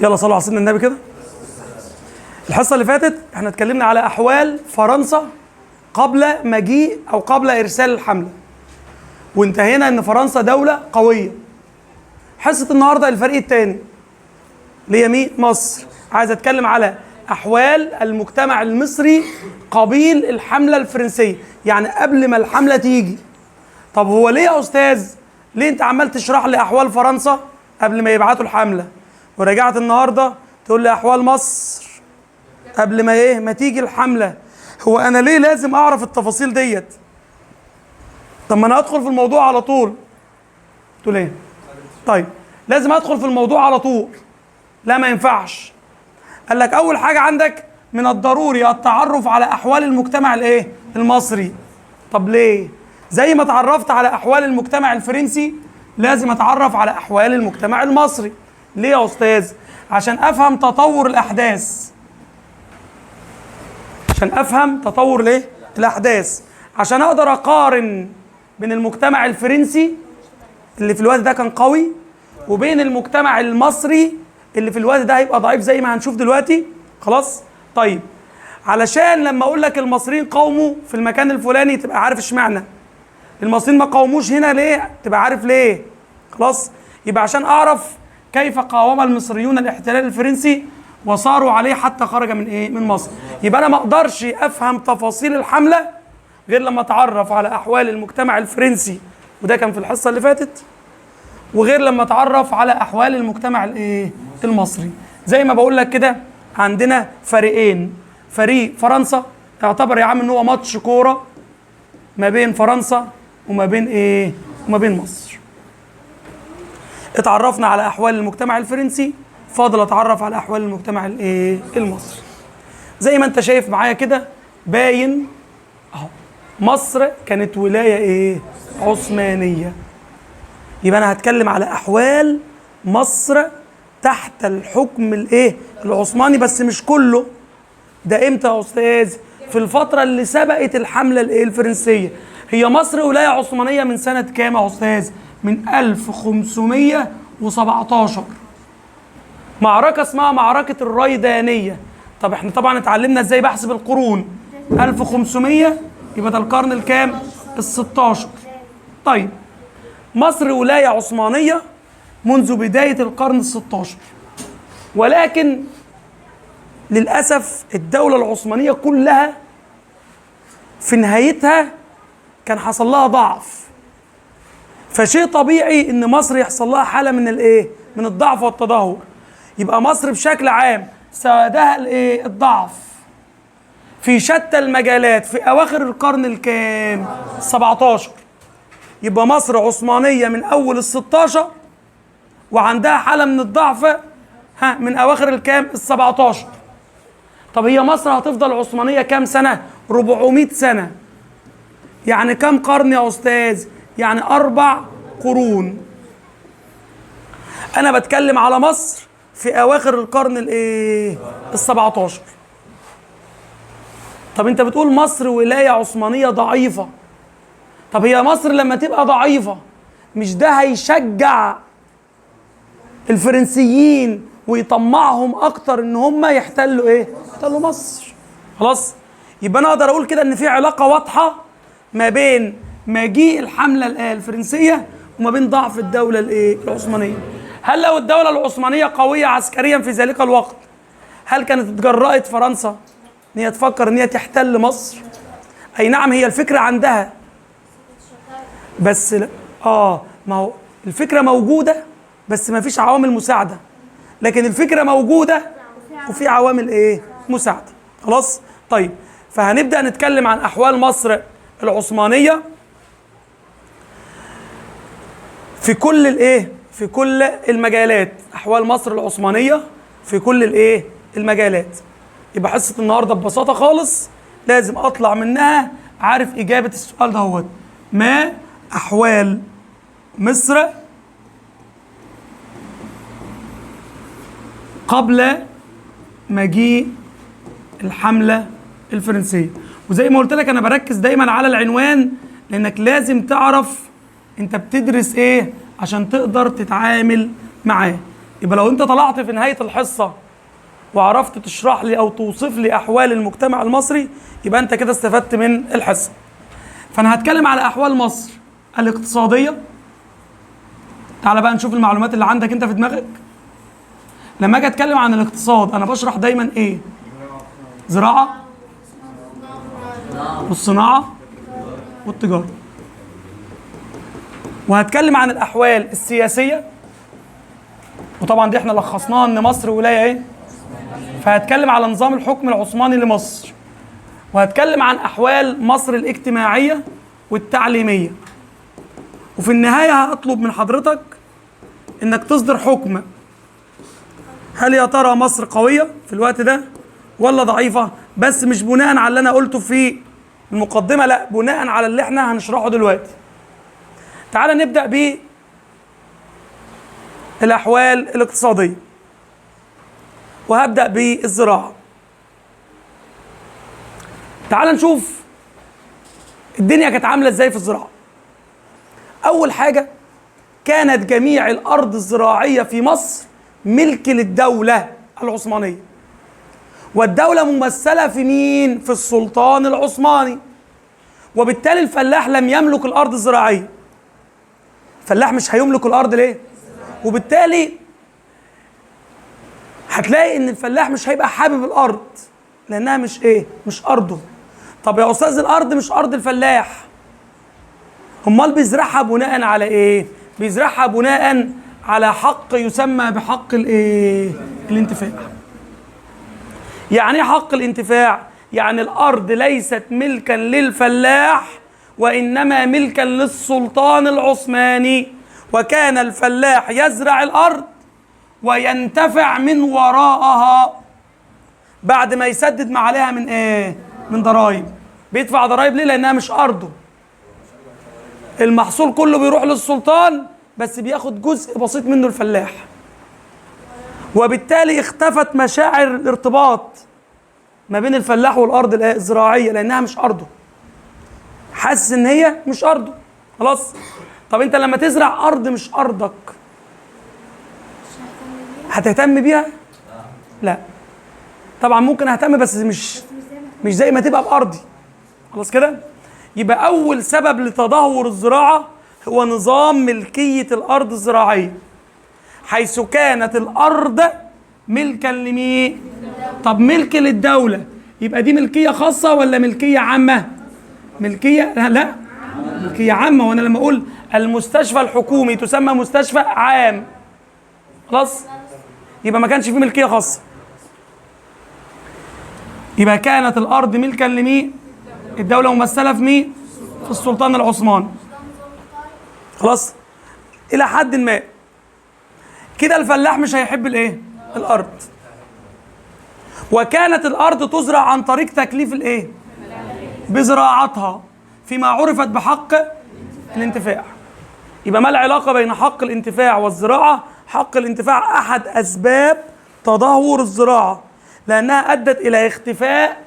يلا صلوا على سيدنا النبي كده. الحصة اللي فاتت احنا اتكلمنا على أحوال فرنسا قبل مجيء أو قبل إرسال الحملة، وانتهينا إن فرنسا دولة قوية. حصة النهاردة الفريق الثاني اللي هي مين؟ مصر. عايز أتكلم على أحوال المجتمع المصري قبيل الحملة الفرنسية، يعني قبل ما الحملة تيجي. طب هو ليه يا أستاذ؟ ليه أنت عمال تشرح لي أحوال فرنسا قبل ما يبعتوا الحملة، ورجعت النهاردة تقول لي أحوال مصر قبل ما ما تيجي الحملة؟ هو أنا ليه لازم أعرف التفاصيل ديت؟ طب ما أنا أدخل في الموضوع على طول. تقول إيه؟ طيب لازم أدخل في الموضوع على طول. لا ما ينفعش. قال لك أول حاجة عندك من الضروري التعرف على أحوال المجتمع المصري. طب ليه؟ زي ما اتعرفت على أحوال المجتمع الفرنسي لازم أتعرف على أحوال المجتمع المصري. ليه يا أستاذ؟ عشان أفهم تطور الأحداث. عشان أفهم تطور الأحداث، عشان أقدر أقارن بين المجتمع الفرنسي اللي في الوقت ده كان قوي وبين المجتمع المصري اللي في الوقت ده هيبقى ضعيف زي ما هنشوف دلوقتي. خلاص؟ طيب علشان لما أقول لك المصريين قاوموا في المكان الفلاني تبقى عارف اشمعنى. المصريين ما قاوموش هنا ليه؟ تبقى عارف ليه. خلاص؟ يبقى عشان أعرف كيف قاوم المصريون الاحتلال الفرنسي وصاروا عليه حتى خرج من مصر. يبقى أنا ما أقدرش أفهم تفاصيل الحملة غير لما أتعرف على أحوال المجتمع الفرنسي، وده كان في الحصة اللي فاتت، وغير لما أتعرف على أحوال المجتمع المصري. زي ما بقول لك كده عندنا فريقين، فريق فرنسا اعتبر يا عم إن هو ماتش كورة ما بين فرنسا وما بين وما بين مصر. اتعرفنا على أحوال المجتمع الفرنسي، فاضل اتعرف على احوال المجتمع المصري. زي ما انت شايف معايا كده باين اهو، مصر كانت ولايه عثمانيه. يبقى انا هتكلم على احوال مصر تحت الحكم العثماني، بس مش كله. ده امتى يا استاذ؟ في الفتره اللي سبقت الحمله الفرنسيه. هي مصر ولايه عثمانيه من سنه كام يا استاذ؟ من 1517. معركة اسمها معركة الريدانية. طب احنا طبعا اتعلمنا ازاي بحسب القرون. 1500 يبقى ده القرن الكام؟ ال16. طيب مصر ولاية عثمانية منذ بداية القرن ال16، ولكن للأسف الدولة العثمانية كلها في نهايتها كان حصل لها ضعف. فشيء طبيعي ان مصر يحصل لها حالة من الضعف والتدهور. يبقى مصر بشكل عام سادها الضعف في شتى المجالات في اواخر القرن الكام؟ 17. يبقى مصر عثمانيه من اول ال16 وعندها حاله من الضعف من اواخر الكام؟ ال17. طب هي مصر هتفضل عثمانيه كام سنه؟ 400 سنه. يعني كام قرن يا استاذ؟ يعني 4 قرون. انا بتكلم على مصر في اواخر القرن ال17. طب انت بتقول مصر ولايه عثمانيه ضعيفه. طب هي مصر لما تبقى ضعيفه مش ده هيشجع الفرنسيين ويطمعهم اكتر ان هم يحتلوا مصر؟ خلاص؟ يبقى انا اقدر اقول كده ان في علاقه واضحه ما بين مجيء الحمله الفرنسيه وما بين ضعف الدوله العثمانيه. هل لو الدولة العثمانية قوية عسكريا في ذلك الوقت هل كانت اتجرأت فرنسا ان هي تفكر ان هي تحتل مصر؟ اي نعم هي الفكرة عندها، بس ما هو الفكرة موجودة بس ما فيش عوامل مساعدة، لكن الفكرة موجودة وفي عوامل مساعدة. خلاص؟ طيب فهنبدأ نتكلم عن احوال مصر العثمانية في كل في كل المجالات. احوال مصر العثمانيه في كل المجالات. يبقى حصه النهارده ببساطه خالص لازم اطلع منها عارف اجابه السؤال ده. ما احوال مصر قبل مجيء الحمله الفرنسيه؟ وزي ما قلت لك انا بركز دايما على العنوان، لانك لازم تعرف انت بتدرس عشان تقدر تتعامل معاه. يبقى لو انت طلعت في نهاية الحصة وعرفت تشرح لي او توصف لي احوال المجتمع المصري، يبقى انت كده استفدت من الحصة. فانا هتكلم على احوال مصر الاقتصادية. تعال بقى نشوف المعلومات اللي عندك انت في دماغك. لما اجي اتكلم عن الاقتصاد انا بشرح دايما ايه؟ زراعة والصناعة والتجارة. وهتكلم عن الاحوال السياسية، وطبعا دي احنا لخصناها ان مصر ولاية ايه؟ فهتكلم على نظام الحكم العثماني لمصر. وهتكلم عن احوال مصر الاجتماعية والتعليمية. وفي النهاية هطلب من حضرتك انك تصدر حكم، هل يا ترى مصر قوية في الوقت ده ولا ضعيفة؟ بس مش بناء على اللي انا قلته في المقدمة، لا، بناء على اللي احنا هنشرحه دلوقتي. تعال نبدأ بالأحوال الاقتصادية، وهبدأ بالزراعة. تعال نشوف الدنيا كانت عاملة ازاي في الزراعة. أول حاجة، كانت جميع الأرض الزراعية في مصر ملك للدولة العثمانية. والدولة ممثلة في مين؟ في السلطان العثماني. وبالتالي الفلاح لم يملك الأرض الزراعية. الفلاح مش هيملك الأرض ليه؟ وبالتالي هتلاقي إن الفلاح مش هيبقى حابب الأرض لأنها مش أرضه. طب يا أستاذ، الأرض مش أرض الفلاح، أمال بيزرعها بناء على إيه؟ بيزرعها بناء على حق يسمى بحق الانتفاع. يعني ايه حق الانتفاع؟ يعني الأرض ليست ملكا للفلاح وإنما ملكا للسلطان العثماني، وكان الفلاح يزرع الأرض وينتفع من وراءها بعد ما يسدد ما عليها من ايه؟ من ضرائب. بيدفع ضرائب ليه؟ لأنها مش أرضه. المحصول كله بيروح للسلطان، بس بياخد جزء بسيط منه الفلاح. وبالتالي اختفت مشاعر الارتباط ما بين الفلاح والأرض الزراعية لأنها مش أرضه. حاسس إن هي مش أرضه. خلاص؟ طب أنت لما تزرع أرض مش أرضك هتهتم بيها؟ لا. طبعا ممكن أهتم، بس مش زي ما تبقى بأرضي. خلاص كده؟ يبقى أول سبب لتدهور الزراعة هو نظام ملكية الأرض الزراعية، حيث كانت الأرض ملكا لمين؟ طب ملك للدولة، يبقى دي ملكية خاصة ولا ملكية عامة؟ ملكية لا، ملكية عامة. وأنا لما أقول المستشفى الحكومي تسمى مستشفى عام، خلاص؟ يبقى ما كانش فيه ملكية خاصة. يبقى كانت الأرض ملكا لمين؟ الدولة ممثلة في مين؟ في السلطان العثماني. خلاص؟ إلى حد ما كده الفلاح مش هيحب الايه؟ الارض. وكانت الارض تزرع عن طريق تكليف الايه؟ بزراعتها، فيما عرفت بحق الانتفاع. يبقى ما العلاقه بين حق الانتفاع والزراعه؟ حق الانتفاع احد اسباب تدهور الزراعه، لانها ادت الى اختفاء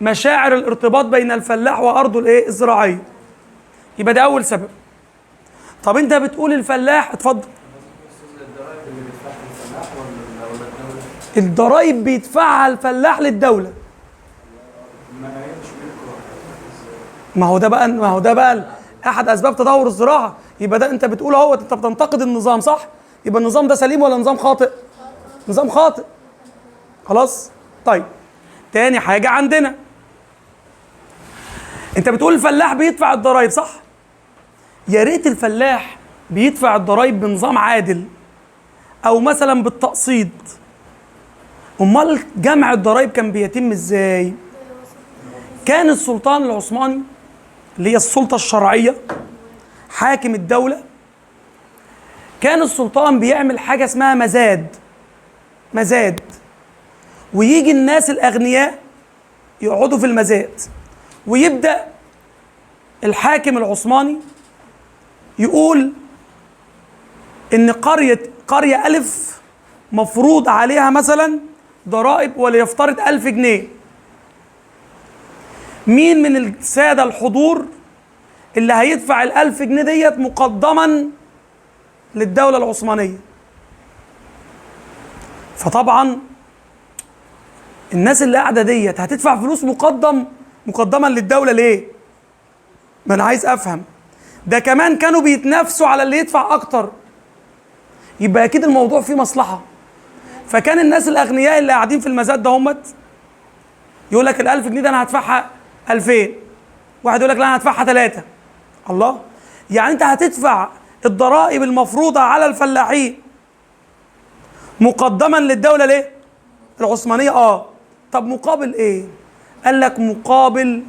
مشاعر الارتباط بين الفلاح وارضه الايه؟ الزراعيه. يبقى ده اول سبب. طب انت بتقول الفلاح، اتفضل. الضرايب بيدفعها الفلاح للدولة. ما هو ده بقى احد اسباب تدهور الزراعة. يبقى ده انت بتقول اهو، انت بتنتقد النظام، صح؟ يبقى النظام ده سليم ولا نظام خاطئ؟ نظام خاطئ. خلاص؟ طيب، تاني حاجة عندنا، انت بتقول الفلاح بيدفع الضرايب، صح؟ يا ريت الفلاح بيدفع الضرايب بنظام عادل او مثلا بالتقسيط. امال جمع الضرايب كان بيتم ازاي؟ كان السلطان العثماني اللي هي السلطة الشرعية حاكم الدولة، كان السلطان بيعمل حاجة اسمها مزاد، ويجي الناس الأغنياء يقعدوا في المزاد، ويبدأ الحاكم العثماني يقول إن قرية ألف مفروض عليها مثلا ضرائب وليفترض 1000 جنيه. مين من السادة الحضور اللي هيدفع 1000 جنيه ديت مقدما للدولة العثمانية؟ فطبعا الناس اللي قاعده ديت هتدفع فلوس مقدما للدوله ليه؟ ما انا عايز افهم. ده كمان كانوا بيتنافسوا على اللي يدفع اكتر، يبقى اكيد الموضوع فيه مصلحه. فكان الناس الاغنياء اللي قاعدين في المزاد ده همت يقول لك ال1000 جنيه ده انا هدفعها 2000، واحد يقول لك لا انا هدفعها 3. الله، يعني انت هتدفع الضرائب المفروضه على الفلاحين مقدما للدوله ليه؟ العثمانيه. طب مقابل ايه؟ قال لك مقابل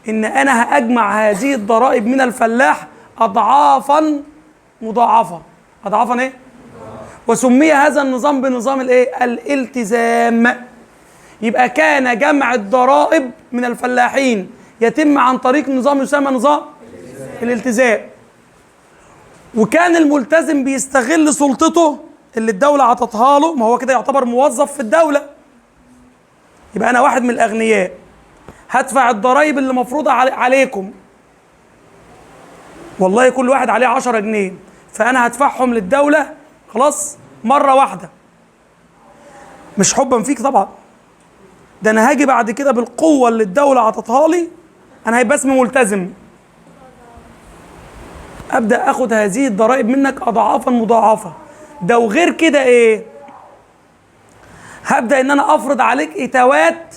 ان انا هاجمع هذه الضرائب من الفلاح اضعافا مضاعفه. اضعافا ايه؟ وسمي هذا النظام بنظام الايه؟ الالتزام. يبقى كان جمع الضرائب من الفلاحين يتم عن طريق نظام يسمى نظام الالتزام. وكان الملتزم بيستغل سلطته اللي الدولة عطتها له، ما هو كده يعتبر موظف في الدولة. يبقى أنا واحد من الأغنياء هدفع الضرائب اللي مفروضة عليكم، والله كل واحد عليه 10 جنيه، فأنا هدفعهم للدولة خلاص مرة واحدة، مش حبا فيك طبعا، ده أنا هاجي بعد كده بالقوة اللي الدولة عطتها لي، أنا هيبقى اسمي ملتزم، أبدأ أخد هذه الضرائب منك أضعافا مضاعفة. ده وغير كده إيه؟ هبدأ إن أنا أفرض عليك إتاوات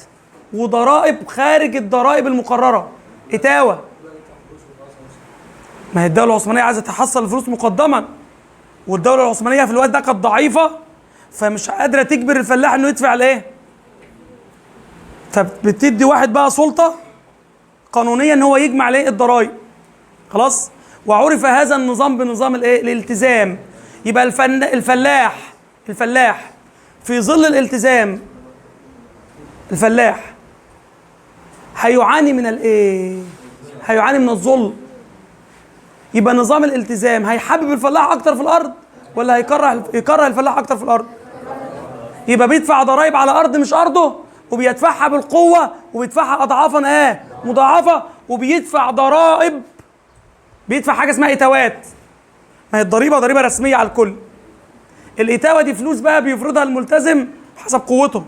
وضرائب خارج الضرائب المقررة. إتاوة، ما هي الدولة العثمانية عايزة تحصل الفلوس مقدما، والدولة العثمانية في الوقت ده كانت ضعيفة، فمش قادرة تجبر الفلاح إنه يدفع الإيه؟ فبتدي واحد بقى سلطة قانونية إن هو يجمع عليه الضرائب. خلاص؟ وعرف هذا النظام بنظام الإيه؟ الالتزام. يبقى الفلاح في ظل الالتزام، الفلاح هيعاني من الايه؟ هيعاني من الظلم. يبقى نظام الالتزام هيحبب الفلاح اكتر في الارض ولا يكره الفلاح اكتر في الارض؟ يبقى بيدفع ضرائب على ارض مش ارضه، وبيدفعها بالقوه، وبيدفعها اضعافا مضاعفه، وبيدفع ضرائب، بيدفع حاجه اسمها اتاوات. ما هي الضريبه ضريبه رسميه على الكل. الاتاوه دي فلوس بقى بيفرضها الملتزم حسب قوته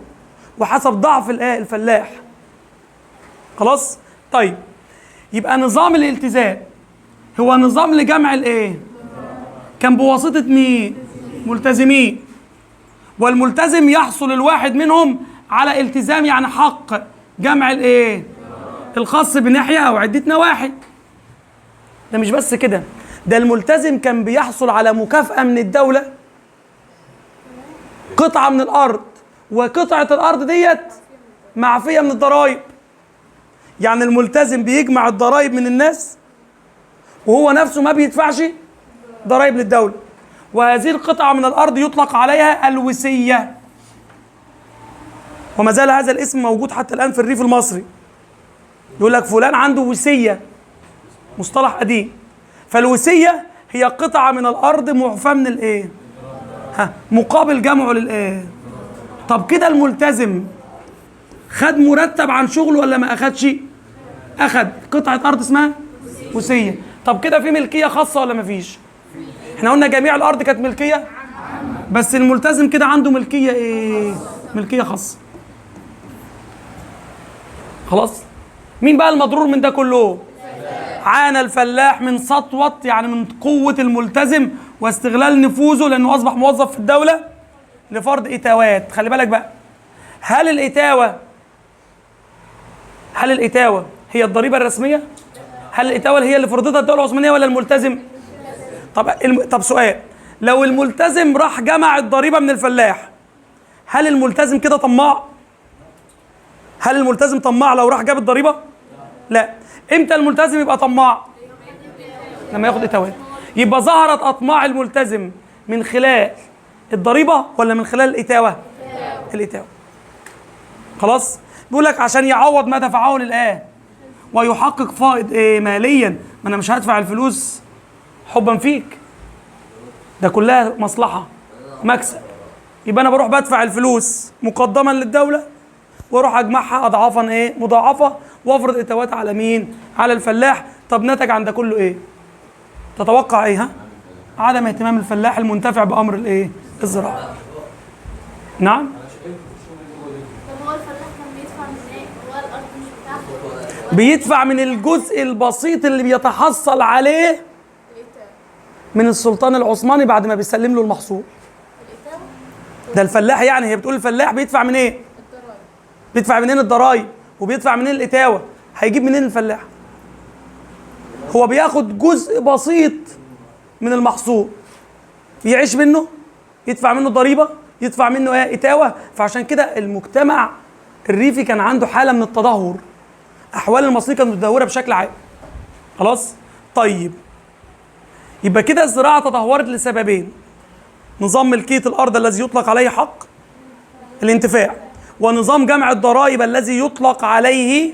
وحسب ضعف الفلاح. خلاص؟ طيب، يبقى نظام الالتزام هو نظام لجمع الايه؟ كان بواسطه مين؟ ملتزمين. والملتزم يحصل الواحد منهم على التزام، يعني حق جمع الايه؟ الخاص بناحيه او عده نواحي. ده مش بس كده، ده الملتزم كان بيحصل على مكافأة من الدولة، قطعة من الأرض، وقطعة الأرض ديت معفية من الضرائب. يعني الملتزم بيجمع الضرائب من الناس وهو نفسه ما بيدفعش ضرائب للدولة، وهذه القطعة من الأرض يطلق عليها الوسية، وما زال هذا الاسم موجود حتى الآن في الريف المصري. يقول لك فلان عنده وسية، مصطلح قديم. فالوسية هي قطعة من الأرض معفاة من الإيه؟ مقابل جمعه للإيه؟ طب كده الملتزم خد مرتب عن شغله ولا ما أخدش؟ أخد قطعة أرض اسمها وسية. طب كده في ملكية خاصة ولا ما فيش؟ احنا قلنا جميع الأرض كانت ملكية، بس الملتزم كده عنده ملكية إيه؟ ملكية خاصة. خلاص؟ مين بقى المضرور من ده كله؟ عانى الفلاح من سطوة، يعني من قوة الملتزم واستغلال نفوذه لأنه أصبح موظف في الدولة لفرض إتاوات. خلي بالك بقى، هل الإتاوة هي الضريبة الرسمية؟ هل الإتاوة هي اللي فرضتها الدولة العثمانية ولا الملتزم؟ طب سؤال، لو الملتزم راح جمع الضريبة من الفلاح، هل الملتزم كده طماع؟ هل الملتزم طماع لو راح جاب الضريبة؟ لا. امتى الملتزم يبقى طماع؟ لما ياخد اتاوات. يبقى ظهرت اطماع الملتزم من خلال الضريبه ولا من خلال الاتاوه؟ الاتاوه. خلاص؟ بيقول لك عشان يعوض ما دفعه للآن ويحقق فائض ماليا، ما انا مش هدفع الفلوس حبا فيك، ده كلها مصلحه مكسب. يبقى انا بروح بدفع الفلوس مقدما للدوله واروح اجمعها اضعافا مضاعفه، وافرض اتاوات على مين؟ على الفلاح. طب نتج عن ده كله ايه؟ تتوقع ايه؟ عدم اهتمام الفلاح المنتفع بامر الزراعه. نعم. طب هو الفلاح كان بيدفع من ايه؟ هو الارض مش بتاعته؟ بيدفع من الجزء البسيط اللي بيتحصل عليه الإيتام. من السلطان العثماني بعد ما بيسلم له المحصول. الإيتام؟ ده الفلاح، يعني هي بتقول الفلاح بيدفع من ايه؟ الضرايب. بيدفع منين الضرايب وبيدفع منين الاتاوه؟ هيجيب منين الفلاح؟ هو بياخد جزء بسيط من المحصول يعيش منه، يدفع منه ضريبه، يدفع منه ايه؟ اتاوه. فعشان كده المجتمع الريفي كان عنده حاله من التدهور، احوال المصريين كانت متدهوره بشكل عام. خلاص؟ طيب يبقى كده الزراعه تدهورت لسببين: نظام ملكيه الارض الذي يطلق عليه حق الانتفاع، ونظام جمع الضرائب الذي يطلق عليه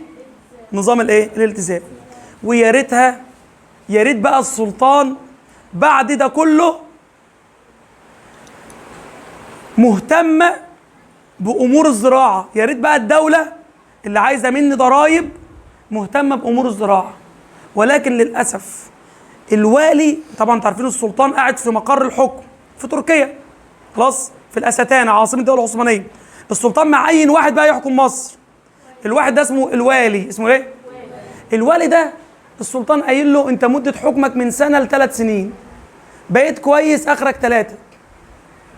نظام الايه؟ الالتزام. ويا ريتها، يا ريت بقى السلطان بعد ده كله مهتمه بامور الزراعه. يا ريت بقى الدوله اللي عايزه مني ضرائب مهتمه بامور الزراعه. ولكن للاسف الوالي، طبعا انتوا عارفين السلطان قاعد في مقر الحكم في تركيا، خلاص، في الاستانه عاصمه الدوله العثمانيه. السلطان معين واحد بقى يحكم مصر. الواحد ده اسمه الوالي. اسمه ايه؟ الوالي ده السلطان قايل له انت مده حكمك من سنه لثلاث سنين، بقيت كويس اخرك ثلاثه،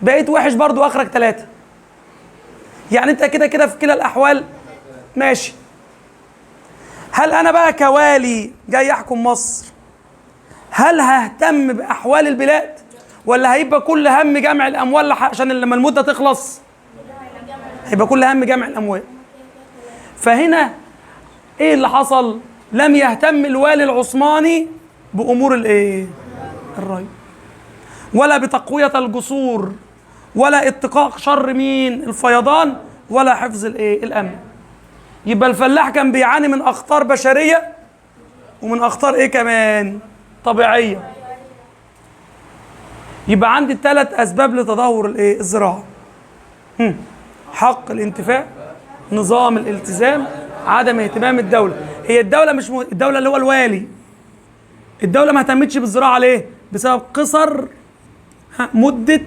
بقيت وحش برضو اخرك ثلاثه. يعني انت كده كده في كلا الاحوال ماشي. هل انا بقى كوالي جاي احكم مصر هل ههتم باحوال البلاد، ولا هيبقى كل هم جمع الاموال عشان لما المده تخلص؟ هيبقى كل هم جمع الاموال. فهنا ايه اللي حصل؟ لم يهتم الوالي العثماني بامور الايه؟ الري، ولا بتقويه الجسور، ولا اتقاء شر مين؟ الفيضان، ولا حفظ الايه؟ الامن. يبقى الفلاح كان بيعاني من اخطار بشريه ومن اخطار ايه كمان؟ طبيعيه. يبقى عندي ثلاث اسباب لتدهور الايه؟ الزراعه: حق الانتفاع، نظام الالتزام، عدم اهتمام الدوله. هي الدوله مش الدوله اللي هو الوالي، الدوله ما اهتمتش بالزراعه ليه؟ بسبب قصر مده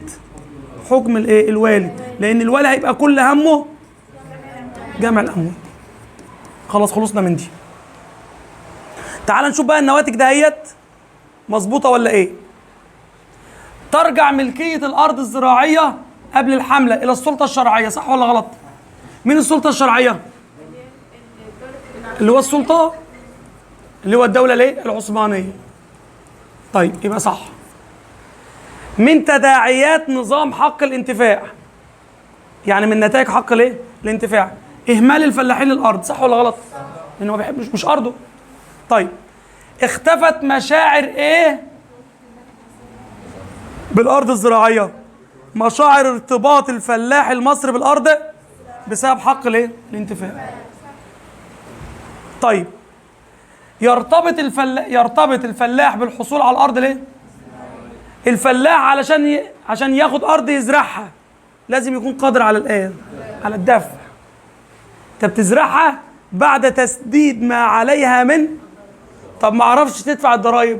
حكم الايه؟ الوالي. لان الوالي هيبقى كل همه جمع الاموال. خلاص خلصنا من دي. تعال نشوف بقى النواتج دهيت مظبوطه ولا ايه. ترجع ملكيه الارض الزراعيه قبل الحمله الى السلطه الشرعيه، صح ولا غلط؟ مين السلطه الشرعيه؟ اللي هو السلطان، اللي هو الدوله الايه؟ العثمانيه. طيب يبقى صح. من تداعيات نظام حق الانتفاع، يعني من نتائج حق الايه؟ الانتفاع، اهمال الفلاحين للارض، صح ولا غلط؟ لانه ما بيحبش، مش ارضه. طيب اختفت مشاعر ايه بالارض الزراعيه؟ مشاعر ارتباط الفلاح المصري بالارض بسبب حق الايه؟ الانتفاع. طيب يرتبط الفلاح بالحصول على الارض ليه؟ الفلاح عشان ياخد ارض يزرعها لازم يكون قادر على الايه؟ على الدفع. انت بتزرعها بعد تسديد ما عليها من، طب ما اعرفش تدفع الضرايب،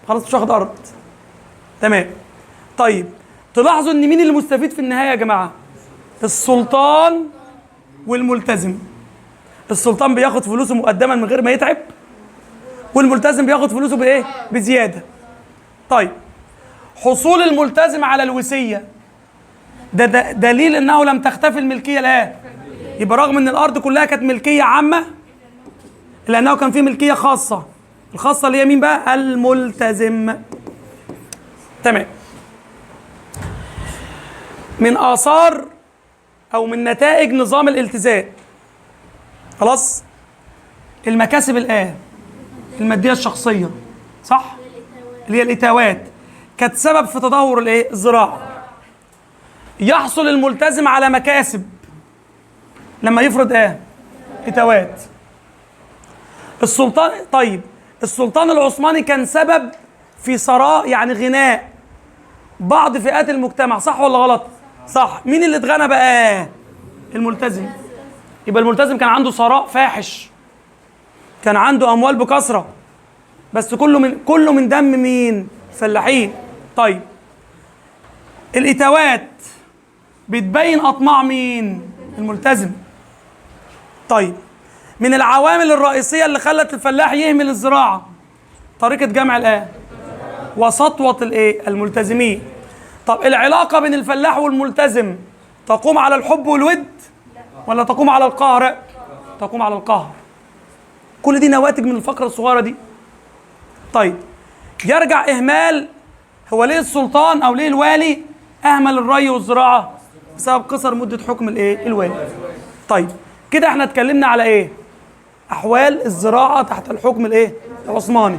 خلاص مش واخد ارض. تمام. طيب تلاحظوا ان مين اللي مستفيد في النهايه يا جماعه؟ السلطان والملتزم. السلطان بياخد فلوسه مقدما من غير ما يتعب، والملتزم بياخد فلوسه بايه؟ بزياده. طيب حصول الملتزم على الوصيه ده دليل انه لم تختفي الملكيه الان. يبقى رغم ان الارض كلها كانت ملكيه عامه الا انه كان في ملكيه خاصه. الخاصه اللي هي مين بقى؟ الملتزم. تمام. من آثار أو من نتائج نظام الالتزام، خلاص، المكاسب الآن المادية الشخصية، صح؟ اللي هي الإتاوات، كانت سبب في تدهور الإيه؟ الزراعة. يحصل الملتزم على مكاسب لما يفرض إيه؟ إتاوات. السلطان، طيب السلطان العثماني كان سبب في ثراء، يعني غناء بعض فئات المجتمع، صح ولا غلط؟ صح. مين اللي اتغنى بقى؟ الملتزم. يبقى الملتزم كان عنده ثراء فاحش، كان عنده اموال بكثره، بس كله من دم مين؟ الفلاحين. طيب الاتاوات بتبين اطماع مين؟ الملتزم. طيب، من العوامل الرئيسيه اللي خلت الفلاح يهمل الزراعه طريقه جمع الآية وسطوه الملتزمين. طب العلاقه بين الفلاح والملتزم تقوم على الحب والود ولا تقوم على القهر؟ تقوم على القهر. كل دي نواتج من الفقره الصغيره دي. طيب، يرجع اهمال، هو ليه السلطان او ليه الوالي اهمل الري والزراعه؟ بسبب قصر مده حكم الوالي. طيب، كده احنا اتكلمنا على ايه؟ احوال الزراعه تحت الحكم العثماني.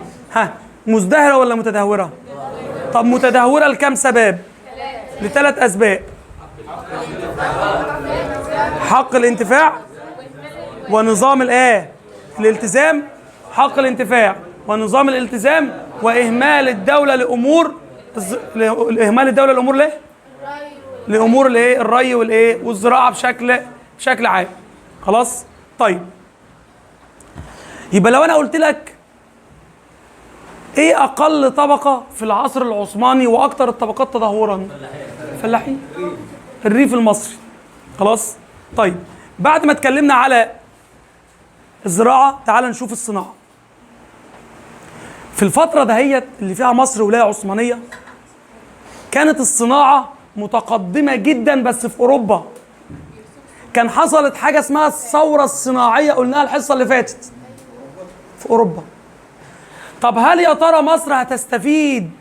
مزدهره ولا متدهوره؟ طب متدهوره لكم سبب؟ لثلاث اسباب: حق الانتفاع ونظام الالتزام، حق الانتفاع ونظام الالتزام، واهمال الدوله لامور ليه؟ لامور الري والزراعه بشكل عام. خلاص؟ طيب، يبقى لو انا قلت لك ايه اقل طبقه في العصر العثماني واكثر الطبقات تدهورا؟ فلاحين، الريف المصري. خلاص؟ طيب، بعد ما اتكلمنا على الزراعه تعال نشوف الصناعه. في الفتره دهيت اللي فيها مصر ولايه عثمانيه كانت الصناعه متقدمه جدا، بس في اوروبا كان حصلت حاجه اسمها الثوره الصناعيه، قلناها الحصه اللي فاتت، في اوروبا. طب هل يا ترى مصر هتستفيد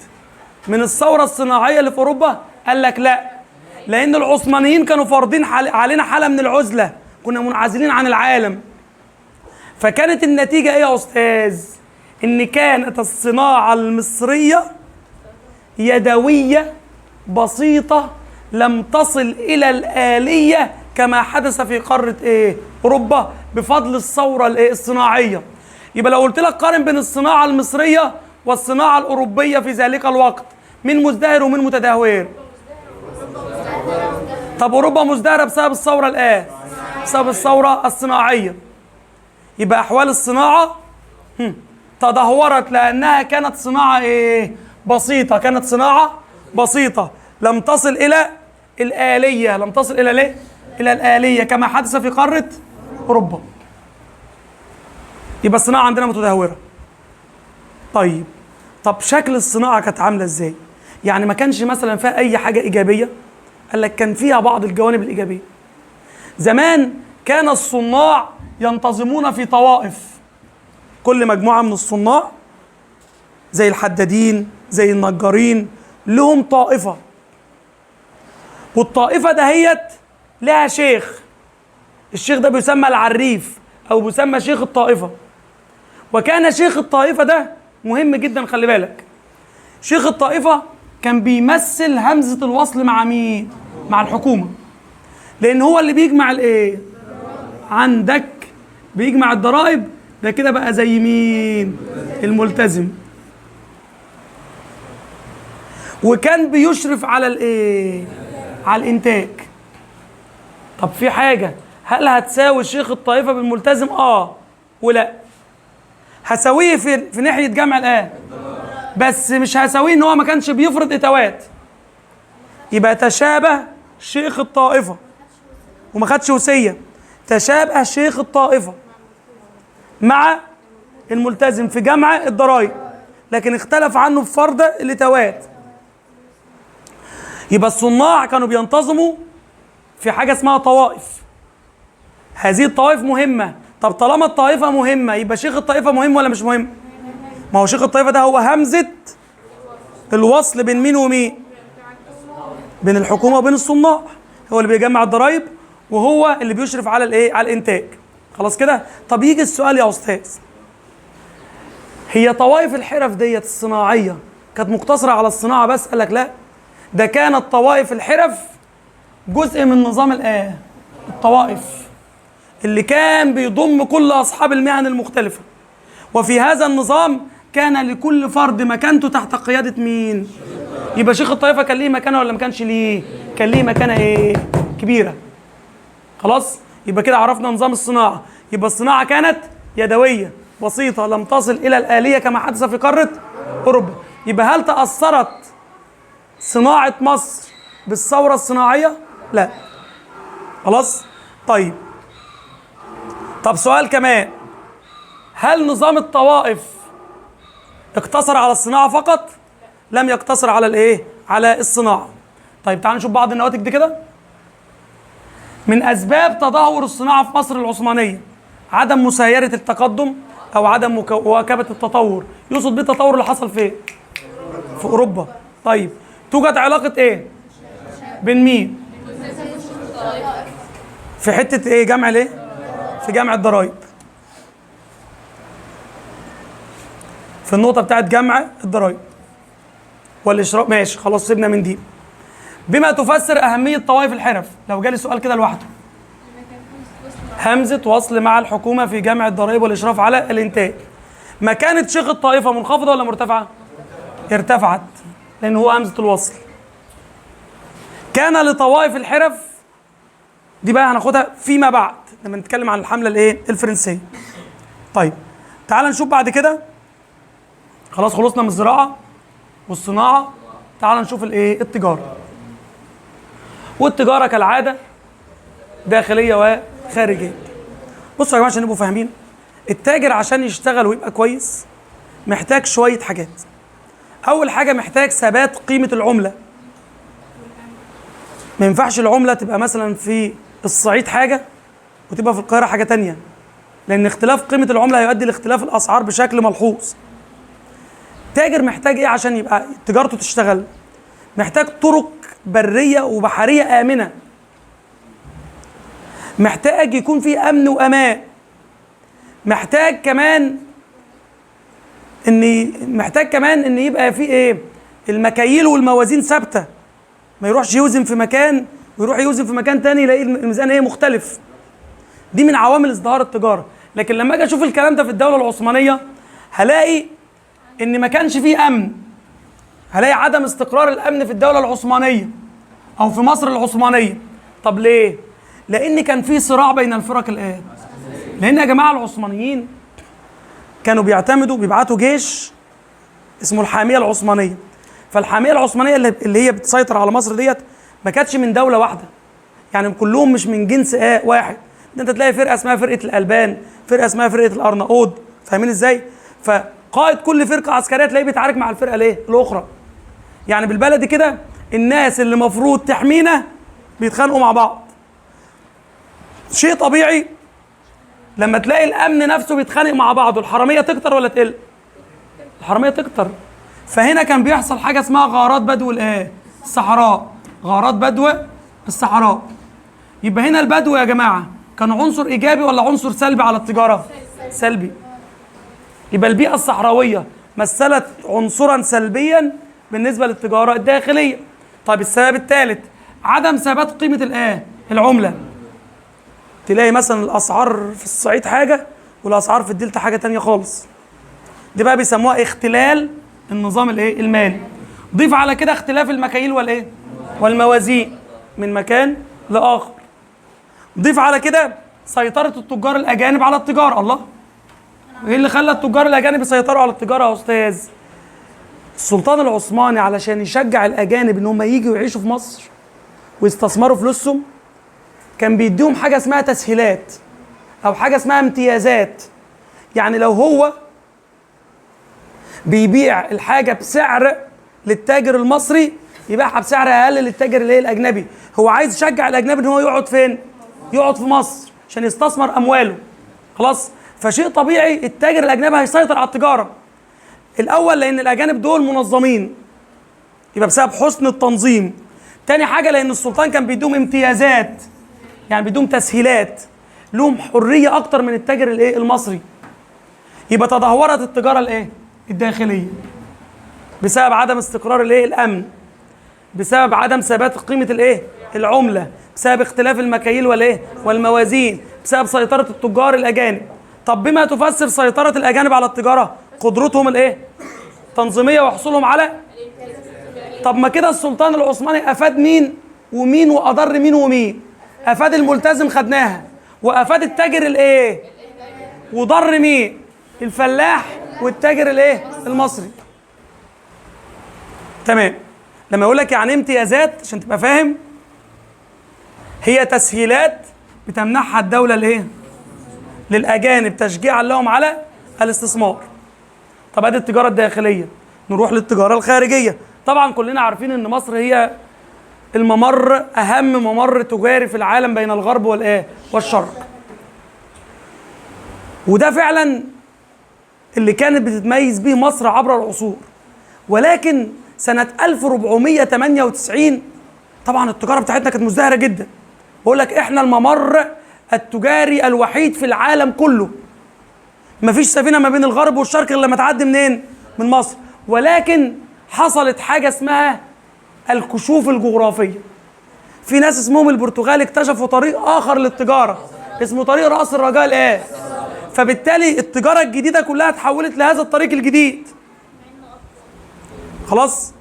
من الثوره الصناعيه اللي في اوروبا؟ قال لك لا، لان العثمانيين كانوا فارضين علينا حاله من العزله، كنا منعزلين عن العالم. فكانت النتيجه ايه يا استاذ؟ ان كانت الصناعه المصريه يدويه بسيطه، لم تصل الى الآلية كما حدث في قاره اوروبا بفضل الثوره الصناعيه. يبقى لو قلت لك قارن بين الصناعه المصريه والصناعه الاوروبيه في ذلك الوقت، مين مزدهر ومين متدهور؟ طب اوروبا مزدهره بسبب الثوره بسبب الثوره الصناعيه. يبقى احوال الصناعه تدهورت لانها كانت صناعه بسيطه، كانت صناعه بسيطه لم تصل الى الآلية، لم تصل الى الآلية كما حدث في قاره اوروبا. يبقى الصناعه عندنا متدهوره. طيب، طب شكل الصناعه كانت عامله ازاي؟ يعني ما كانش مثلا فيها اي حاجه ايجابيه؟ قال لك كان فيها بعض الجوانب الايجابيه. زمان كان الصناع ينتظمون في طوائف، كل مجموعه من الصناع زي الحدادين زي النجارين لهم طائفه، والطائفه دهيت لها شيخ، الشيخ ده بيسمى العريف او بيسمى شيخ الطائفه. وكان شيخ الطائفه ده مهم جدا، خلي بالك، شيخ الطائفه كان بيمثل همزه الوصل مع مين؟ مع الحكومه، لان هو اللي بيجمع عندك بيجمع الضرائب، ده كده بقى زي مين؟ الملتزم. وكان بيشرف على على الانتاج. طب في حاجه، هل هتساوي شيخ الطائفه بالملتزم؟ ولا. هساويه في ناحيه جمع بس مش هساويه ان هو ما كانش بيفرض اتوات. يبقى تشابه شيخ الطائفه وما خدش وصيه، تشابه شيخ الطائفه مع الملتزم في جمع الضرائب، لكن اختلف عنه في فرض الاتوات. يبقى الصناع كانوا بينتظموا في حاجه اسمها طوائف. هذه الطوائف مهمه. طب طالما الطائفه مهمه يبقى شيخ الطائفه مهم ولا مش مهم؟ ما هو شيخ الطائفه ده هو همزه الوصل بين مين ومين؟ بين الحكومه وبين الصناع، هو اللي بيجمع الضرائب وهو اللي بيشرف على على الانتاج. خلاص كده؟ طب يجي السؤال يا استاذ، هي طوائف الحرف ديت الصناعيه كانت مقتصره على الصناعه بس؟ قال لك لا، ده كانت طوائف الحرف جزء من نظام الطوائف اللي كان بيضم كل اصحاب المهن المختلفه. وفي هذا النظام كان لكل فرد مكانته تحت قياده مين؟ يبقى شيخ الطائفه كان ليه مكانه ولا ما كانش ليه؟ كان ليه مكانه كبيره. خلاص؟ يبقى كده عرفنا نظام الصناعه. يبقى الصناعه كانت يدويه بسيطه لم تصل الى الآلية كما حدث في قاره اوروبا. يبقى هل تأثرت صناعه مصر بالثوره الصناعيه؟ لا. خلاص. طيب سؤال كمان، هل نظام الطوائف اقتصر على الصناعة فقط؟ لم يقتصر على الايه؟ على الصناعة. طيب تعالوا نشوف بعض النواتج دي كده. من أسباب تدهور الصناعة في مصر العثمانية عدم مسايرة التقدم أو عدم مواكبة التطور. يقصد بيه التطور اللي حصل فين؟ في أوروبا. طيب توجد علاقة إيه؟ بين مين؟ في حتة إيه؟ جمع الإيه؟ في جمع الضرائب. في النقطة بتاعت جمع الضرائب والإشراف. ماشي خلاص سيبنا من دي. بما تفسر أهمية طوائف الحرف، لو جالي سؤال كده لوحده. همزة وصل مع الحكومة في جمع الضرائب والإشراف على الإنتاج. مكانة شيخ الطائفة منخفضة ولا مرتفعة؟ ارتفعت، لأن هو همزة الوصل. كان لطوائف الحرف دي بقى هناخدها فيما بعد لما نتكلم عن الحملة الإيه؟ الفرنسية. طيب تعال نشوف بعد كده. خلاص خلصنا من الزراعة والصناعة. تعال نشوف الإيه؟ التجارة. والتجارة كالعادة داخلية وخارجية. بصوا يا جماعة عشان نبقوا فاهمين، التاجر عشان يشتغل ويبقى كويس محتاج شوية حاجات. أول حاجة محتاج ثبات قيمة العملة. ما ينفعش العملة تبقى مثلا في الصعيد حاجة وتبقى في القاهرة حاجة تانية، لأن اختلاف قيمة العملة هيؤدي لاختلاف الأسعار بشكل ملحوظ. تاجر محتاج إيه عشان يبقى تجارته تشتغل؟ محتاج طرق برية وبحرية آمنة. محتاج يكون فيه أمن وأمان. محتاج كمان إن يبقى فيه إيه؟ المكاييل والموازين ثابتة. ما يروحش يوزن في مكان ويروح يوزن في مكان تاني يلاقي الميزان إيه؟ مختلف. دي من عوامل ازدهار التجارة. لكن لما أجي أشوف الكلام ده في الدولة العثمانية هلاقي إن ما كانش فيه أمن. هلاقي عدم استقرار الأمن في الدولة العثمانية أو في مصر العثمانية. طب ليه؟ لأن كان في صراع بين الفرق الآن. لأن يا جماعة العثمانيين كانوا بيبعتوا جيش اسمه الحامية العثمانية. فالحامية العثمانية اللي هي بتسيطر على مصر ديت ما كانتش من دولة واحدة، يعني كلهم مش من جنس واحد. ده انت تلاقي فرقة اسمها فرقة الألبان، فرقة اسمها فرقة الأرناؤوط. فاهمين ازاي؟ فقائد كل فرقة عسكرية تلاقيه بيتعارك مع الفرقة الأخرى. يعني بالبلدي كده الناس اللي مفروض تحمينا بيتخانقوا مع بعض. شيء طبيعي لما تلاقي الامن نفسه بيتخانق مع بعضه، الحراميه تكتر ولا تقل؟ الحراميه تكتر. فهنا كان بيحصل حاجه اسمها غارات بدو الصحراء. غارات بدو الصحراء. يبقى هنا البدو يا جماعه كان عنصر ايجابي ولا عنصر سلبي على التجاره؟ سلبي. يبقى البيئه الصحراويه مثلت عنصرا سلبيا بالنسبه للتجاره الداخليه. طيب السبب الثالث عدم ثبات قيمه العمله. تلاقي مثلا الاسعار في الصعيد حاجه والاسعار في الدلتا حاجه تانية خالص. دي بقى بيسموها اختلال النظام المالي. ضيف على كده اختلاف المكاييل والموازين من مكان لاخر. ضيف على كده سيطره التجار الاجانب على التجاره. الله، ايه اللي خلى التجار الاجانب يسيطروا على التجاره يا استاذ؟ السلطان العثماني علشان يشجع الاجانب ان هم ييجوا يعيشوا في مصر ويستثمروا فلوسهم كان بيديهم حاجه اسمها تسهيلات او حاجه اسمها امتيازات. يعني لو هو بيبيع الحاجه بسعر للتاجر المصري يبيعها بسعر اقل للتاجر الاجنبي. هو عايز يشجع الاجنبي ان هو يقعد فين؟ يقعد في مصر عشان يستثمر امواله. خلاص؟ فشيء طبيعي التاجر الاجنبي هيسيطر على التجاره. الاول لان الاجانب دول منظمين، يبقى بسبب حسن التنظيم. تاني حاجه لان السلطان كان بيديهم امتيازات، يعني بيديهم تسهيلات، لهم حريه اكتر من التاجر المصري. يبقى تدهورت التجاره الداخليه بسبب عدم استقرار الامن، بسبب عدم ثبات قيمه العمله، بسبب اختلاف المكاييل والموازين، بسبب سيطره التجار الاجانب. طب بما تفسر سيطره الاجانب على التجاره؟ قدرتهم تنظيميه وحصولهم على. طب ما كده السلطان العثماني افاد مين ومين واضر مين ومين؟ افاد الملتزم خدناها، وافاد التاجر وضر مين؟ الفلاح والتاجر المصري. تمام. لما يقول لك يعني امتيازات عشان تبقى فاهم، هي تسهيلات بتمنحها الدولة لإيه؟ للأجانب تشجيعا لهم على الاستثمار. طب ادي التجارة الداخلية، نروح للتجارة الخارجية. طبعا كلنا عارفين ان مصر هي الممر، اهم ممر تجاري في العالم بين الغرب والشرق. وده فعلا اللي كانت بتتميز به مصر عبر العصور. ولكن سنة 1498 طبعا التجارة بتاعتنا كانت مزدهرة جدا. بقول لك احنا الممر التجاري الوحيد في العالم كله. مفيش سفينة ما بين الغرب والشرق الا لما تعدي منين؟ من مصر. ولكن حصلت حاجة اسمها الكشوف الجغرافية. في ناس اسمهم البرتغال اكتشفوا طريق آخر للتجارة اسمه طريق رأس الرجاء فبالتالي التجارة الجديدة كلها اتحولت لهذا الطريق الجديد. خلاص؟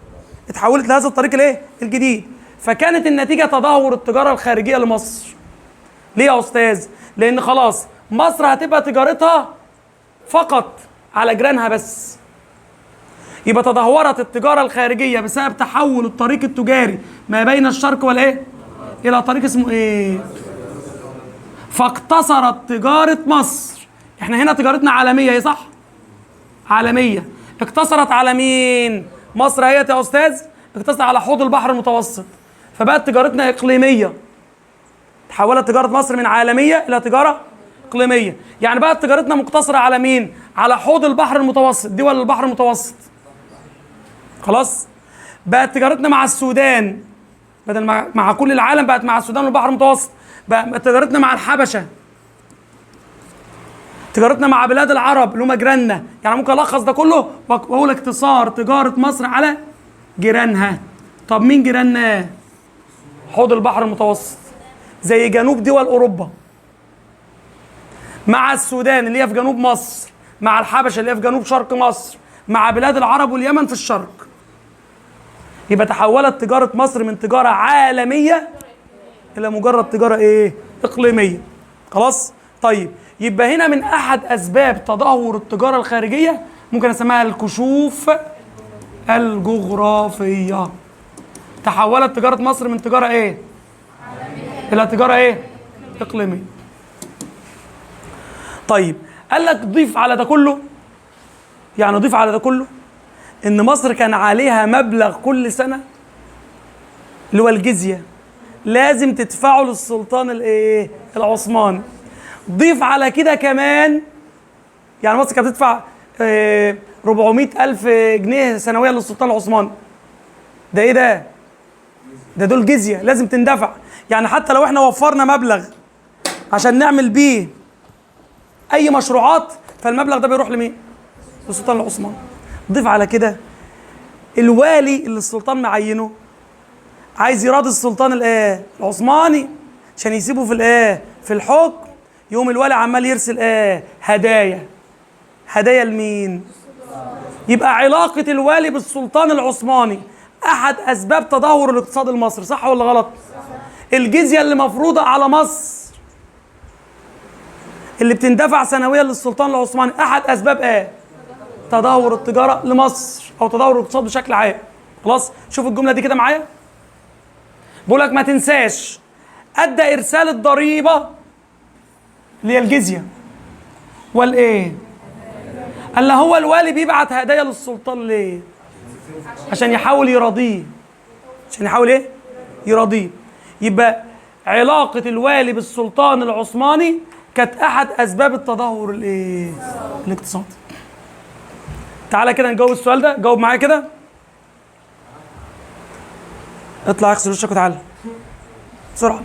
اتحولت لهذا الطريق الجديد. فكانت النتيجة تدهور التجارة الخارجية لمصر. ليه يا أستاذ؟ لأن خلاص مصر هتبقى تجارتها فقط على جيرانها بس. يبقى تدهورت التجارة الخارجية بسبب تحول الطريق التجاري ما بين الشرق إلى طريق اسمه فاقتصرت تجارة مصر. احنا هنا تجارتنا عالمية، هي صح؟ عالمية. اقتصرت على مين؟ مصر هي يا أستاذ اقتصرت على حوض البحر المتوسط. فبقت تجارتنا إقليمية. تحولت تجارة مصر من عالمية إلى تجارة إقليمية. يعني بقت تجارتنا مقتصرة على مين؟ على حوض البحر المتوسط، دول البحر المتوسط. خلاص؟ بقت تجارتنا مع السودان، بدل مع كل العالم بقت مع السودان والبحر المتوسط. بقى تجارتنا مع الحبشة، تجارتنا مع بلاد العرب اللي هم جيراننا. يعني ممكن الخص ده كله واقول اقتصار تجارة مصر على جيرانها. طب مين جيراننا؟ حوض البحر المتوسط، زي جنوب دول اوروبا، مع السودان اللي هي في جنوب مصر، مع الحبشة اللي هي في جنوب شرق مصر، مع بلاد العرب واليمن في الشرق. يبقى تحولت تجارة مصر من تجارة عالمية إلى مجرد تجارة إقليمية. خلاص؟ طيب يبقى هنا من أحد أسباب تدهور التجارة الخارجية ممكن أسميها الكشوف الجغرافية. تحولت تجارة مصر من تجارة عالمية إلى تجارة إقليمية. طيب قال لك ضيف على ده كله، يعني ضيف على ده كله إن مصر كان عليها مبلغ كل سنة اللي هو الجزية لازم تدفعه للسلطان العثماني. ضيف على كده كمان يعني مصر كانت بتدفع 400,000 جنيه سنويا للسلطان العثماني. ده ايه ده؟ دول جزية لازم تندفع. يعني حتى لو احنا وفرنا مبلغ عشان نعمل بيه اي مشروعات فالمبلغ ده بيروح لمين؟ للسلطان العثماني. ضيف على كده الوالي اللي السلطان معينه عايز يراضي السلطان العثماني عشان يسيبه في الحكم. يوم الوالي عمال يرسل هدايا لمين؟ يبقى علاقة الوالي بالسلطان العثماني أحد أسباب تدهور الاقتصاد المصري. صح ولا غلط؟ الجزية اللي مفروضة على مصر اللي بتندفع سنويا للسلطان العثماني أحد أسباب تدهور التجارة لمصر أو تدهور الاقتصاد بشكل عام. خلاص؟ شوف الجملة دي كده معايا. بقول لك ما تنساش أدى إرسال الضريبة اللي هي الجزية قال له هو الوالي بيبعت هدايا للسلطان ليه؟ عشان يحاول يراضيه. يراضيه. يبقى علاقة الوالي بالسلطان العثماني كانت أحد أسباب التدهور الاقتصادي. تعالى كده نجاوب السؤال ده، جاوب معايا كده. اطلع اغسل وشك وتعالى بسرعة.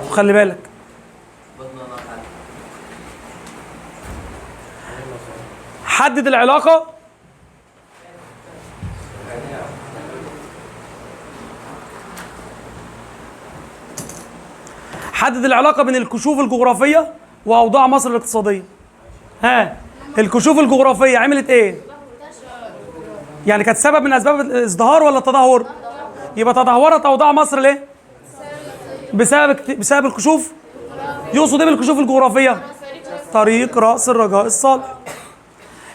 وخلي بالك حدد العلاقة بين الكشوف الجغرافية وأوضاع مصر الاقتصادية. الكشوف الجغرافية عملت ايه؟ يعني كانت سبب من أسباب الازدهار ولا التدهور؟ يبقى تدهورت أوضاع مصر ليه؟ بسبب الكشوف. يقصد ايه بالكشوف الجغرافية؟ طريق رأس الرجاء الصالح.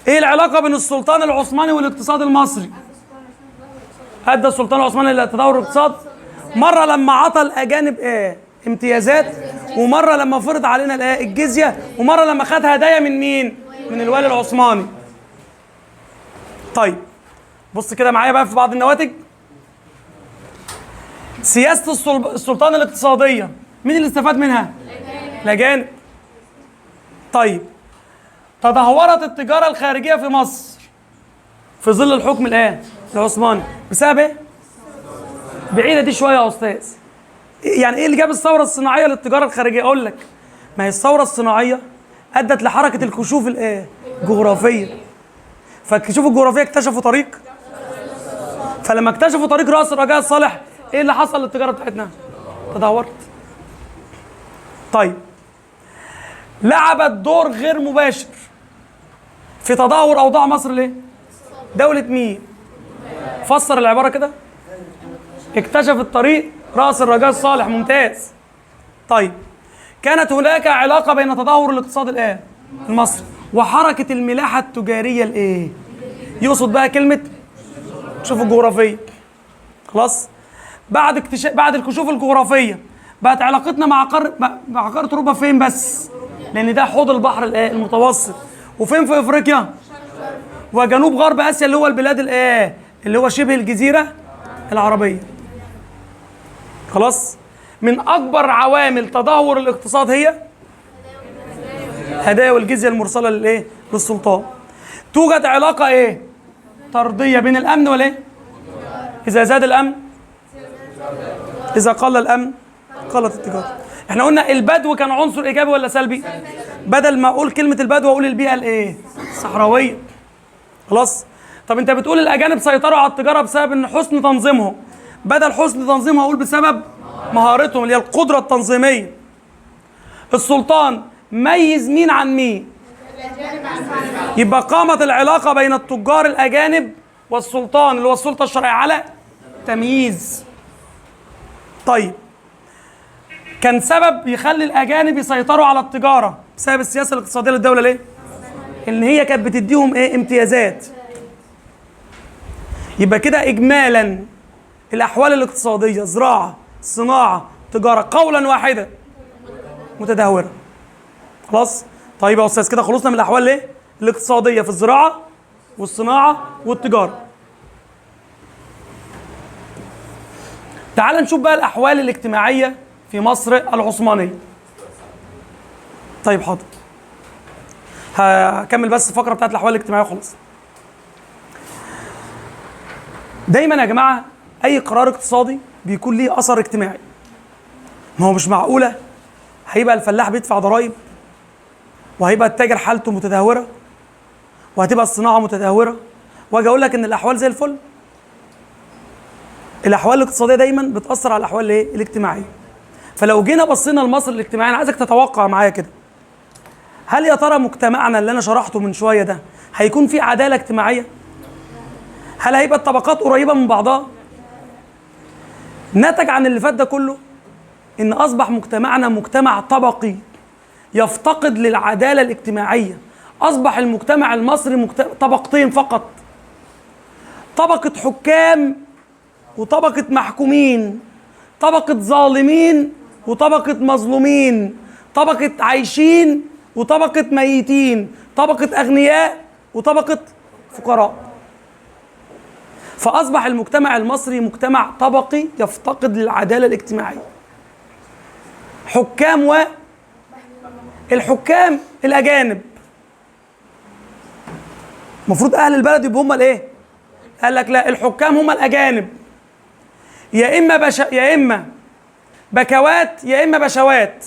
ايه العلاقة بين السلطان العثماني والاقتصاد المصري؟ أدى السلطان العثماني إلى تدهور الاقتصاد مرة لما عطى الأجانب إيه؟ امتيازات، ومرة لما فرض علينا الإيه؟ الجزية، ومرة لما خد هدايا من مين؟ من الوالي العثماني. طيب بص كده معايا بقى في بعض النواتج. سياسة السلطان الاقتصادية، مين اللي استفاد منها؟ الأجانب. طيب تدهورت التجارة الخارجية في مصر في ظل الحكم الإيه؟ العثماني بسبب إيه؟ بعيدة دي شوية يا أستاذ. يعني إيه اللي جاب الثورة الصناعية للتجارة الخارجية؟ أقول لك، ما هي الثورة الصناعية أدت لحركة الكشوف الإيه؟ الجغرافية. فالكشوف الجغرافية اكتشفوا طريق، فلما اكتشفوا طريق رأس الرجاء الصالح، إيه اللي حصل للتجارة بتاعتنا؟ تدهورت. طيب لعبت دور غير مباشر في تدهور أوضاع مصر ليه؟ دولة مين؟ فسر العبارة كده. اكتشف الطريق رأس الرجاء الصالح. ممتاز. طيب كانت هناك علاقة بين تدهور الاقتصاد الآن المصري وحركة الملاحة التجارية الإيه؟ يقصد بقى كلمة كشوف الجغرافية. خلاص؟ بعد الكشوف الجغرافية بقت علاقتنا مع قارة أوروبا فين بس؟ لأن ده حوض البحر الإيه؟ المتوسط. وفين في أفريقيا؟ وجنوب غرب آسيا اللي هو البلاد الإيه؟ اللي هو شبه الجزيرة العربية. خلاص؟ من أكبر عوامل تدهور الاقتصاد هي هدايا والجزية المرسلة للإيه؟ للسلطان. توجد علاقة إيه؟ طردية بين الأمن والإيه؟ إذا زاد الأمن، إذا قل الأمن قلت التجارة. إحنا قلنا البدو كان عنصر إيجابي ولا سلبي؟ بدل ما أقول كلمة البدو أقول البيئة الإيه؟ الصحراوية. خلاص؟ طب أنت بتقول الأجانب سيطروا على التجارة بسبب إن حسن تنظيمهم. بدل حسن تنظيمها أقول بسبب مهارتهم اللي هي القدرة التنظيمية. السلطان ميز مين عن مين؟ يبقى قامت العلاقة بين التجار الأجانب والسلطان اللي هو السلطة الشرعية على تمييز. طيب كان سبب يخلي الأجانب يسيطروا على التجارة بسبب السياسة الاقتصادية للدولة ليه؟ إن هي كانت بتديهم إيه؟ امتيازات. يبقى كده إجمالا الأحوال الاقتصادية زراعة، صناعة، تجارة، قولا واحدا متدهورة. خلاص؟ طيب يا أستاذ كده خلصنا من الأحوال الايه؟ الاقتصادية في الزراعة والصناعة والتجارة. تعال نشوف بقى الأحوال الاجتماعية في مصر العثمانية. طيب حاضر. هكمل بس الفقرة بتاعت الأحوال الاجتماعية وخلاص. دايما يا جماعة أي قرار اقتصادي بيكون ليه أثر اجتماعي. ما هو مش معقولة هيبقى الفلاح بيدفع ضرائب، وهيبقى التاجر حالته متدهورة، وهتبقى الصناعة متدهورة، واجي أقول لك إن الأحوال زي الفل. الأحوال الاقتصادية دايما بتأثر على الأحوال الايه؟ الاجتماعية. فلو جينا بصينا لمصر الاجتماعية، أنا عايزك تتوقع معايا كده، هل يا ترى مجتمعنا اللي أنا شرحته من شوية ده هيكون فيه عدالة اجتماعية؟ هل هيبقى الطبقات قريبة من بعضها؟ نتج عن اللي فات ده كله إن أصبح مجتمعنا مجتمع طبقي يفتقد للعدالة الاجتماعية. أصبح المجتمع المصري طبقتين فقط، طبقة حكام وطبقة محكومين، طبقة ظالمين وطبقة مظلومين، طبقة عايشين وطبقة ميتين، طبقة أغنياء وطبقة فقراء. فأصبح المجتمع المصري مجتمع طبقي يفتقد للعدالة الاجتماعية. حكام الحكام الأجانب، المفروض أهل البلد يبقوا هم الإيه؟ قال لك لا، الحكام هم الأجانب، يا إما بكوات يا إما بشوات.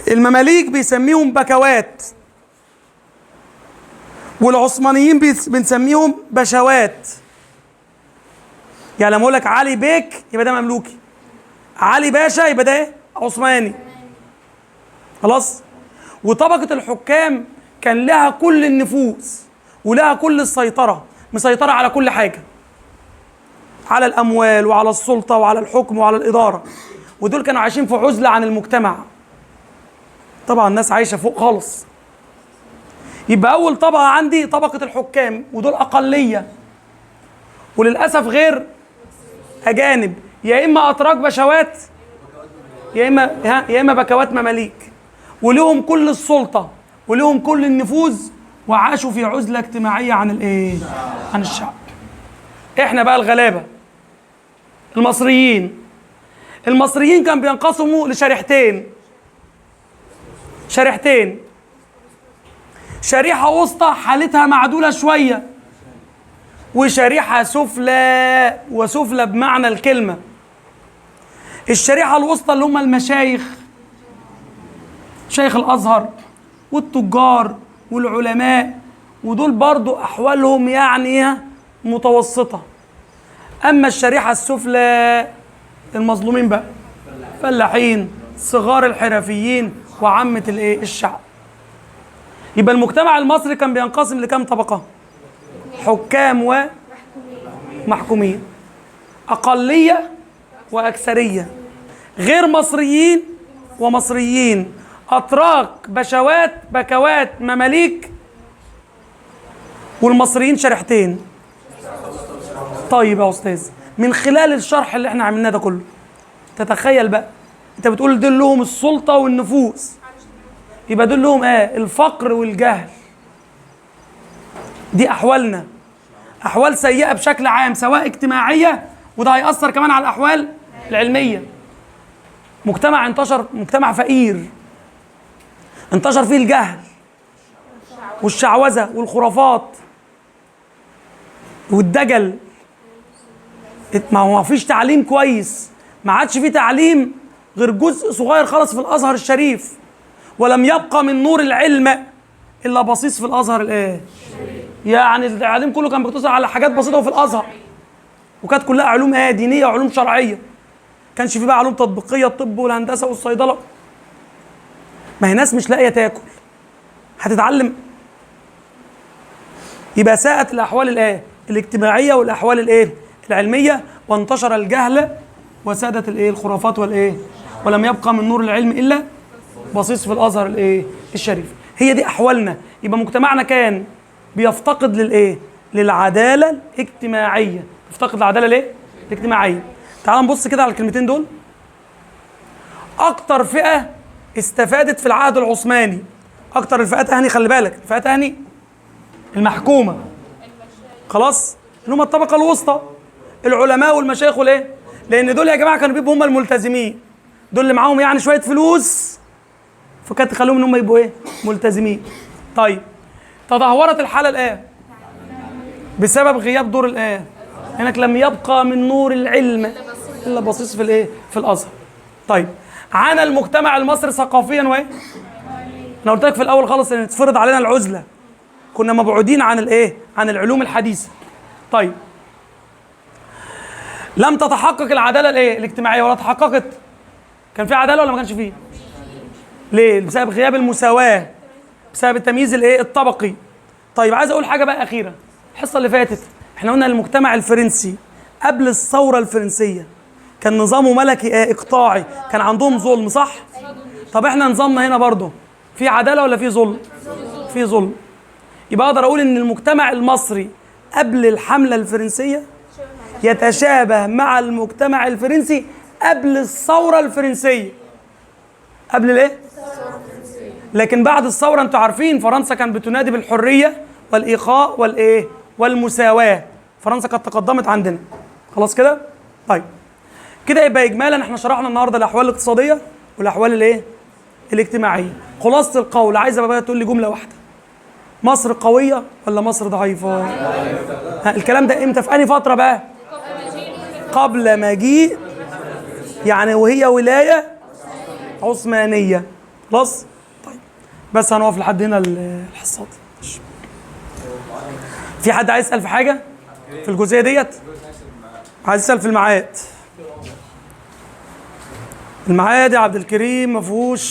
المماليك بيسميهم بكوات، والعثمانيين بنسميهم بشوات. يعني لما أقول لك علي بيك يبقى ده مملوكي، علي باشا يبقى ده إيه؟ عثماني. خلاص؟ وطبقة الحكام كان لها كل النفوذ ولها كل السيطرة، مسيطرة على كل حاجة، على الأموال وعلى السلطة وعلى الحكم وعلى الإدارة. ودول كانوا عايشين في عزلة عن المجتمع. طبعا الناس عايشة فوق خالص. يبقى أول طبقة عندي طبقة الحكام، ودول أقلية وللأسف غير أجانب. يا اما اتراك بشوات، يا اما بكوات مماليك، ولهم كل السلطه ولهم كل النفوذ، وعاشوا في عزله اجتماعيه عن الايه؟ عن الشعب. احنا بقى الغلابه المصريين كان بينقسموا لشريحتين. شريحه وسطى حالتها معدوله شويه، وشريحه سفلى، وسفلى بمعنى الكلمه. الشريحه الوسطى اللي هم المشايخ، شيخ الازهر والتجار والعلماء، ودول برضو احوالهم يعني متوسطه. اما الشريحه السفلى المظلومين بقى، فلاحين، صغار الحرفيين، وعامه الايه؟ الشعب. يبقى المجتمع المصري كان بينقسم لكام طبقه؟ حكام ومحكومين، اقليه واكثريه، غير مصريين ومصريين، اتراك، بشوات، بكوات، مماليك، والمصريين شريحتين. طيب يا استاذ، من خلال الشرح اللي احنا عملناه ده كله، تتخيل بقى، انت بتقول دول لهم السلطه والنفوذ، يبقى دول لهم الفقر والجهل. دي احوالنا، احوال سيئه بشكل عام، سواء اجتماعيه، وده هيأثر كمان على الاحوال العلميه. مجتمع انتشر، مجتمع فقير انتشر فيه الجهل والشعوذه والخرافات والدجل. ما هو فيش تعليم كويس، ما عادش فيه تعليم غير جزء صغير خالص في الازهر الشريف، ولم يبقى من نور العلم الا بصيص في الازهر يعني التعليم كله كان بيقتصر على حاجات بسيطه في الازهر، وكانت كلها علوم دينيه وعلوم شرعيه، كانش في بقى علوم تطبيقيه، الطب والهندسه والصيدله. ما هي ناس مش لاقيه تاكل، هتتعلم؟ يبقى ساءت الاحوال الاجتماعيه والاحوال العلميه، وانتشر الجهل وسادت الخرافات ولم يبقى من نور العلم الا بصيص في الازهر الشريف. هي دي احوالنا. يبقى مجتمعنا كان بيفتقد للعداله الاجتماعيه، بيفتقد العداله الاجتماعيه. تعال نبص كده على الكلمتين دول. اكتر فئه استفادت في العهد العثماني، اكتر الفئات خلي بالك، الفئات المحكومه، خلاص، اللي هم الطبقه الوسطى، العلماء والمشايخ لان دول يا جماعه كانوا بيبقوا هم الملتزمين، دول اللي معاهم يعني شويه فلوس، فكانت تخليهم ان هم يبقوا ملتزمين. طيب، تدهورت الحاله بسبب غياب دور هناك لم يبقى من نور العلم الا بصيص في الازهر. طيب، عانى المجتمع المصري ثقافيا انا قلت لك في الاول خالص ان اتفرض علينا العزله، كنا مبعودين عن عن العلوم الحديثه. طيب، لم تتحقق العداله الاجتماعيه، ولا تحققت. كان في عداله ولا ما كانش فيه؟ ليه؟ بسبب غياب المساواه، بسبب التمييز الطبقي. طيب، عايز اقول حاجه بقى اخيره. الحصه اللي فاتت احنا قلنا المجتمع الفرنسي قبل الثوره الفرنسيه كان نظامه ملكي اقطاعي، كان عندهم ظلم، صح؟ طب احنا نظامنا هنا برضه في عداله ولا في ظلم؟ في ظلم. يبقى اقدر اقول ان المجتمع المصري قبل الحمله الفرنسيه يتشابه مع المجتمع الفرنسي قبل الثوره الفرنسيه. قبل لكن بعد الثوره انتوا عارفين فرنسا كانت بتنادي بالحريه والاخاء والمساواه. فرنسا كانت تقدمت عندنا، خلاص كده؟ طيب، كده يبقى اجمالا احنا شرحنا النهارده الاحوال الاقتصاديه والاحوال الاجتماعيه. خلاصه القول، عايزه بقى تقول لي جمله واحده: مصر قويه ولا مصر ضعيفه؟ الكلام ده امتى؟ في انهي فتره بقى؟ قبل مجيء، يعني وهي ولايه عثمانيه. خلاص؟ طيب، بس هنقف لحد هنا الحصات. في حد عايز يسال في حاجه في الجزئيه ديت؟ عايز يسال في الميعاد؟ الميعاد يا عبد الكريم ما فيهوش